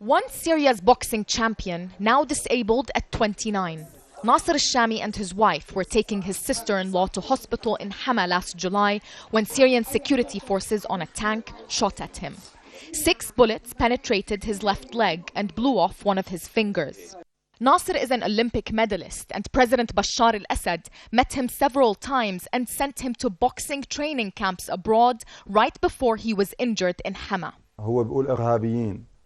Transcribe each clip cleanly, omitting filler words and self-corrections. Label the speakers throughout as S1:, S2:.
S1: Once Syria's boxing champion, now disabled at 29. Nasser al-Shami and his wife were taking his sister-in-law to hospital in Hama last July when Syrian security forces on a tank shot at him. 6 bullets penetrated his left leg and blew off one of his fingers. Nasser is an Olympic medalist, and President Bashar al-Assad met him several times and sent him to boxing training camps abroad right before he was injured in Hama.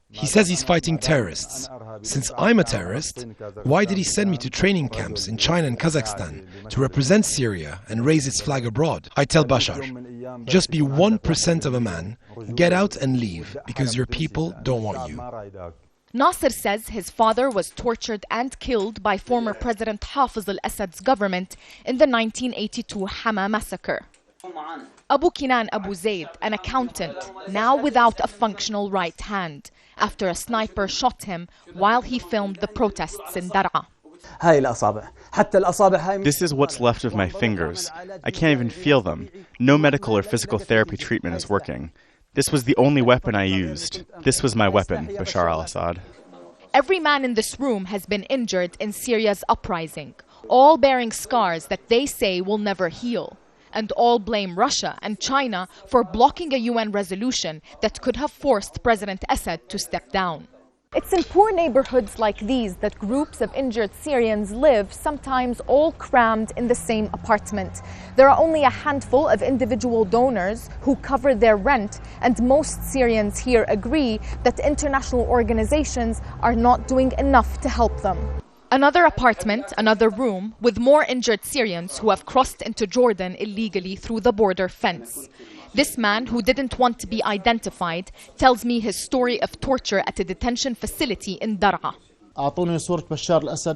S2: He says he's fighting terrorists. Since I'm a terrorist, why did he send me to training camps in China and Kazakhstan to represent Syria and raise its flag abroad? I tell Bashar, just be 1% of a man, get out and leave because your people don't want you.
S1: Nasser says his father was tortured and killed by former President Hafiz al-Assad's government in the 1982 Hama massacre. Abu Kinan Abu Zaid, an accountant, now without a functional right hand, after a sniper shot him while he filmed the protests in Dar'a.
S3: This is what's left of my fingers. I can't even feel them. No medical or physical therapy treatment is working. This was the only weapon I used. This was my weapon, Bashar al-Assad.
S1: Every man in this room has been injured in Syria's uprising, all bearing scars that they say will never heal. And all blame Russia and China for blocking a UN resolution that could have forced President Assad to step down. It's in poor neighborhoods like these that groups of injured Syrians live, sometimes all crammed in the same apartment. There are only a handful of individual donors who cover their rent, and most Syrians here agree that international organizations are not doing enough to help them. Another apartment, another room, with more injured Syrians who have crossed into Jordan illegally through the border fence. This man, who didn't want to be identified, tells me his story of torture at a detention facility in Dar'a.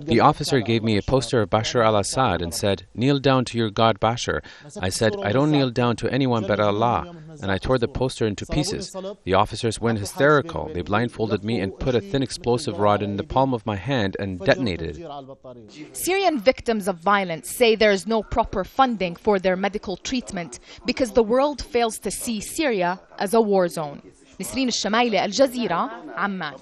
S4: The officer gave me a poster of Bashar al-Assad and said, "Kneel down to your God Bashar." I said, "I don't kneel down to anyone but Allah," and I tore the poster into pieces. The officers went hysterical. They blindfolded me and put a thin explosive rod in the palm of my hand and detonated it.
S1: Syrian victims of violence say there is no proper funding for their medical treatment because the world fails to see Syria as a war zone. Nisreen, el-Shamayleh, Jazeera, Amman.